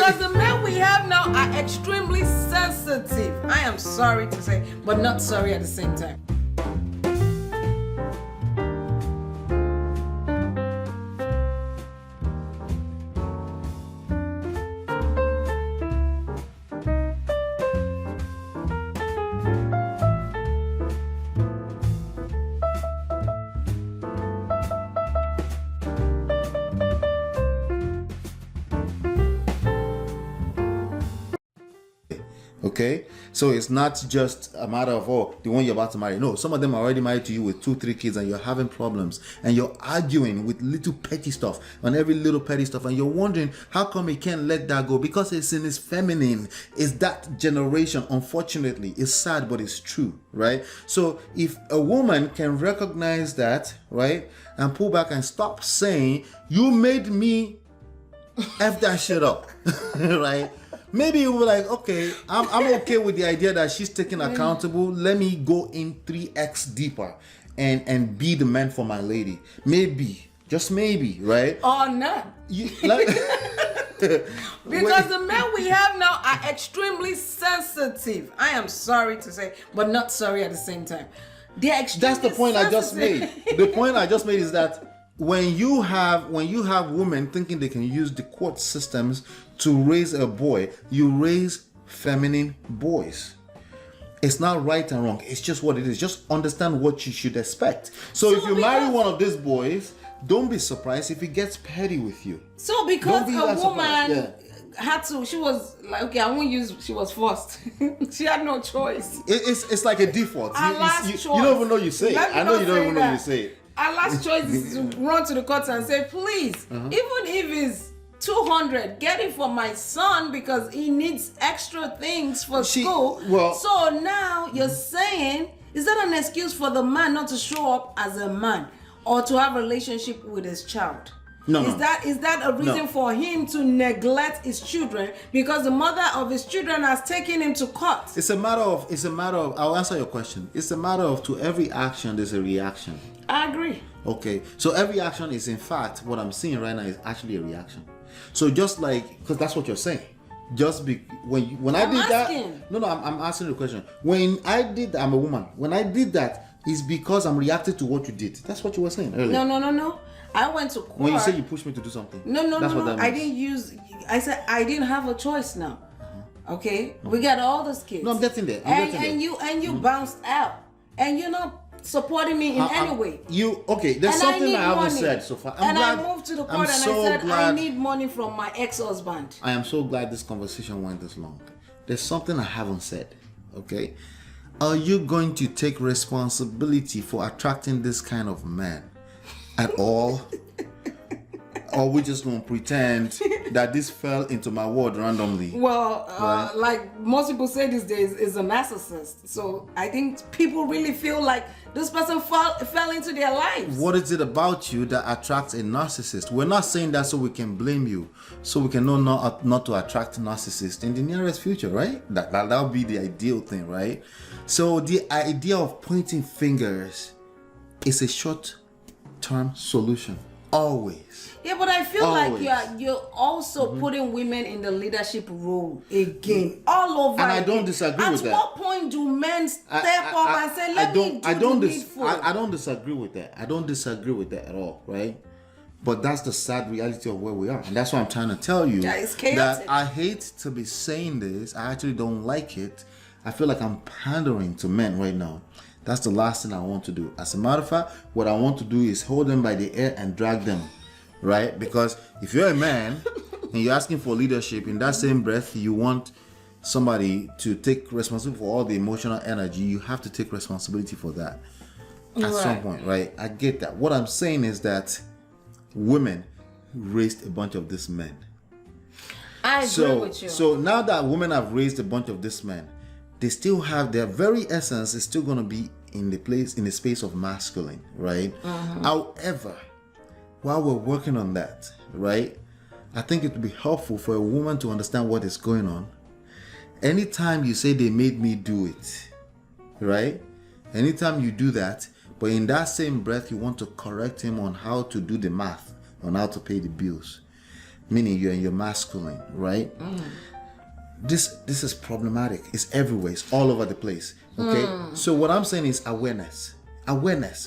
Because the men we have now are extremely sensitive. I am sorry to say, but not sorry at the same time. Okay, so it's not just a matter of, oh, the one you're about to marry. No, some of them are already married to you with 2-3 kids, and you're having problems, and you're arguing with little petty stuff on every little petty stuff, and you're wondering how come he can't let that go, because it's in his feminine. It's that generation. Unfortunately, it's sad, but it's true, right? So if a woman can recognize that, right, and pull back and stop saying, you made me F that shit up, right? Maybe you were like, okay, I'm okay with the idea that she's taken accountable. Let me go in 3x deeper and be the man for my lady. Maybe, just maybe, right? Or not. Because the men we have now are extremely sensitive. I am sorry to say, but not sorry at the same time. They're extremely That's the point sensitive. I just made. The point I just made is that when you have women thinking they can use the court systems to raise a boy, you raise feminine boys. It's not right and wrong. It's just what it is. Just understand what you should expect. So if you marry one of these boys, don't be surprised if he gets petty with you. So because a woman had to, she was like, okay, I won't use, she was forced. She had no choice. It's like a default. You choice. don't even know you say it. I know you don't even know you say it. Our last choice is to run to the court and say, please, even if it's 200, get it for my son because he needs extra things for school. Well, so now you're saying, is that an excuse for the man not to show up as a man or to have a relationship with his child? No. Is that a reason for him to neglect his children because the mother of his children has taken him to court? It's a matter of, I'll answer your question. It's a matter of, to every action, there's a reaction. I agree. Okay, so every action is, in fact, what I'm seeing right now is actually a reaction. So just like, because that's what you're saying. Just be when I did that. No, I'm asking the question. When I did, I'm a woman. When I did that, it's because I'm reacting to what you did. That's what you were saying earlier. No. I went to court. When you say you pushed me to do something. No. I didn't use. I said I didn't have a choice now. Okay, we got all those kids. No, I'm getting there. And you bounced out, and you're not supporting me in any way. There's something I haven't said so far. I moved to the court and I said I need money from my ex-husband. I am so glad this conversation went this long. There's something I haven't said. Okay, are you going to take responsibility for attracting this kind of man at all? Or we just gonna pretend that this fell into my world randomly? Well, right? Like most people say these days, is a narcissist. So I think people really feel like this person fell into their lives. What is it about you that attracts a narcissist? We're not saying that so we can blame you, so we can know not to attract narcissists in the nearest future, right? That'll be the ideal thing, right? So the idea of pointing fingers is a short-term solution. Always. Yeah, but I feel like you're also putting women in the leadership role again, all over. And I don't disagree with that. At what point do men step up and say, "Let me do the needful"? I don't disagree with that. I don't disagree with that at all, right? But that's the sad reality of where we are, and that's what I'm trying to tell you. Yeah, it's chaotic. That I hate to be saying this. I actually don't like it. I feel like I'm pandering to men right now. That's the last thing I want to do. As a matter of fact, what I want to do is hold them by the hair and drag them, right? Because if you're a man and you're asking for leadership, in that same breath, you want somebody to take responsibility for all the emotional energy, you have to take responsibility for that at some point, right? I get that. What I'm saying is that women raised a bunch of these men. I agree with you. So now that women have raised a bunch of these men, they still have their very essence is still going to be in the space of masculine, right? However, while we're working on that, right, I think it would be helpful for a woman to understand what is going on. Anytime you say they made me do it, right? Anytime you do that, but in that same breath, you want to correct him on how to do the math, on how to pay the bills. meaning you're in your masculine, right? This is problematic. It's everywhere. It's all over the place. Okay. So what I'm saying is awareness,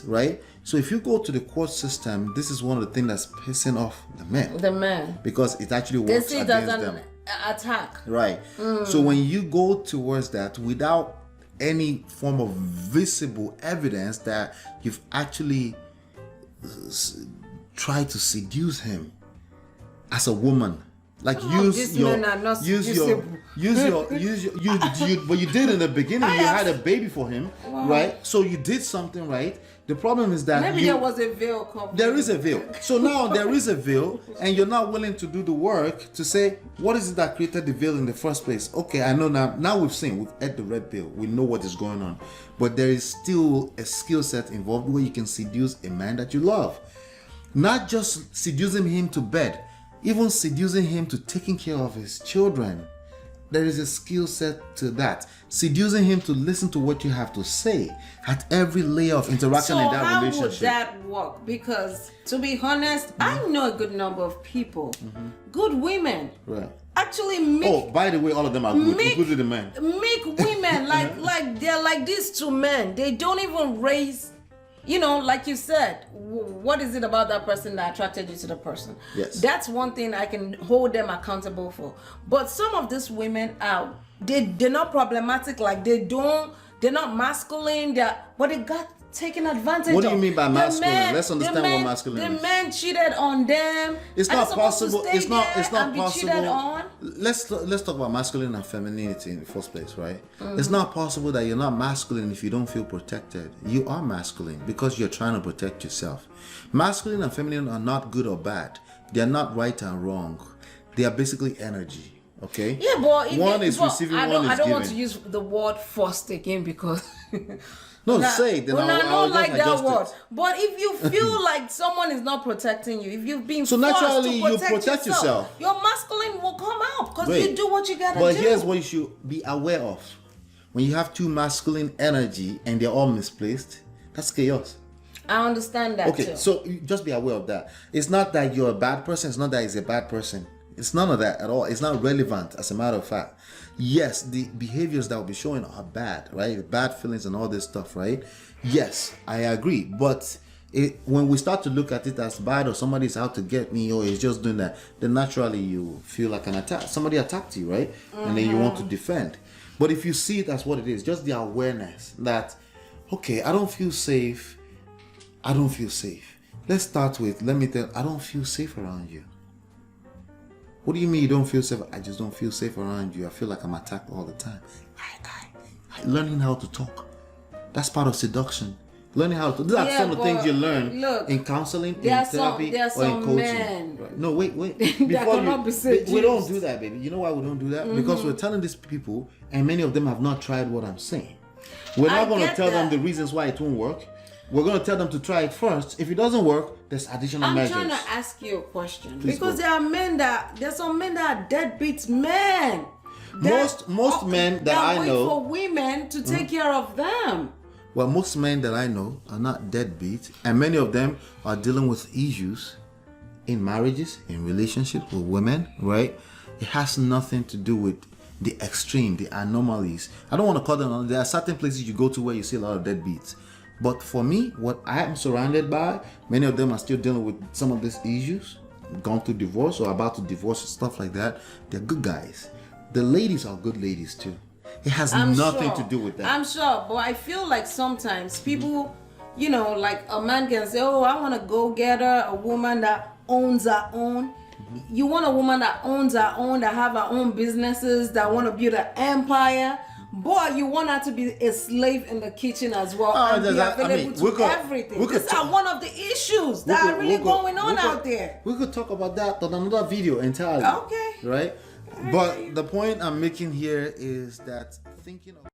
right? So if you go to the court system, this is one of the things that's pissing off the men. Because it actually works they see against it as them. an attack. Right. So when you go towards that without any form of visible evidence that you've actually tried to seduce him as a woman, like but you did in the beginning. You had a baby for him, right? So you did something right. The problem is that maybe there was a veil covered. There is a veil. So now there is a veil, and you're not willing to do the work to say, what is it that created the veil in the first place? Okay, I know now. Now we've ate the red pill. We know what is going on. But there is still a skill set involved where you can seduce a man that you love. Not just seducing him to bed, even seducing him to taking care of his children. There is a skill set to that. Seducing him to listen to what you have to say at every layer of interaction in that relationship. So how would that work? Because to be honest, I know a good number of people, good women, right, actually make. Oh, by the way, all of them are good, including the men. Make women like they're like these two men. They don't even raise. You know, like you said, what is it about that person that attracted you to the person? Yes. That's one thing I can hold them accountable for. But some of these women are, they're not problematic, like they're not masculine, but they got taken advantage of. What do you mean by masculine? Let's understand what masculine is. The men cheated on them. It's not possible. It's not possible. Cheated on. Let's talk about masculine and femininity in the first place, right? It's not possible that you're not masculine if you don't feel protected. You are masculine because you're trying to protect yourself. Masculine and feminine are not good or bad. They are not right and wrong. They are basically energy. Okay. Yeah, but one is receiving, one is giving. I don't want to use the word forced again because. No, say it. Then I don't like that word. It. But if you feel like someone is not protecting you, if you've been so forced naturally to you protect yourself, your masculine will come out because you do what you gotta do. But here's what you should be aware of: when you have too masculine energy and they're all misplaced, that's chaos. I understand that. Okay, so just be aware of that. It's not that you're a bad person. It's not that he's a bad person. It's none of that at all. It's not relevant, as a matter of fact. Yes, the behaviors that will be showing are bad, right? Bad feelings and all this stuff, right? Yes, I agree. But when we start to look at it as bad, or somebody's out to get me, or is just doing that, then naturally you feel like an attack. Somebody attacked you, right? And then you want to defend. But if you see it as what it is, just the awareness that, okay, I don't feel safe. Let's start with, I don't feel safe around you. What do you mean you don't feel safe? I just don't feel safe around you. I feel like I'm attacked all the time. Learning how to talk. That's part of seduction. Learning how to. These are some of the things you learn in counseling, in therapy, or in coaching. Men. Right. No, wait. Before we don't do that, baby. You know why we don't do that? Because we're telling these people, and many of them have not tried what I'm saying. We're not going to tell them the reasons why it won't work. We're going to tell them to try it first. If it doesn't work, there's additional measures. I'm trying to ask you a question. Please because there's some men that are deadbeat men. Most men that I know. Wait for women to take care of them. Well, most men that I know are not deadbeat, and many of them are dealing with issues in marriages, in relationships with women, right? It has nothing to do with the extreme, the anomalies. I don't want to call them. There are certain places you go to where you see a lot of deadbeats. But for me, what I am surrounded by, many of them are still dealing with some of these issues, gone through divorce or about to divorce and stuff like that. They're good guys. The ladies are good ladies too. It has nothing to do with that. I'm sure, but I feel like sometimes people, like a man can say, oh, I want to go get a woman that owns her own. You want a woman that owns her own, that have her own businesses, that want to build an empire. Boy, you want her to be a slave in the kitchen as well and be available to everything. These are one of the issues that are really going on out there. We could talk about that on another video entirely. Okay. Right? But the point I'm making here is that thinking of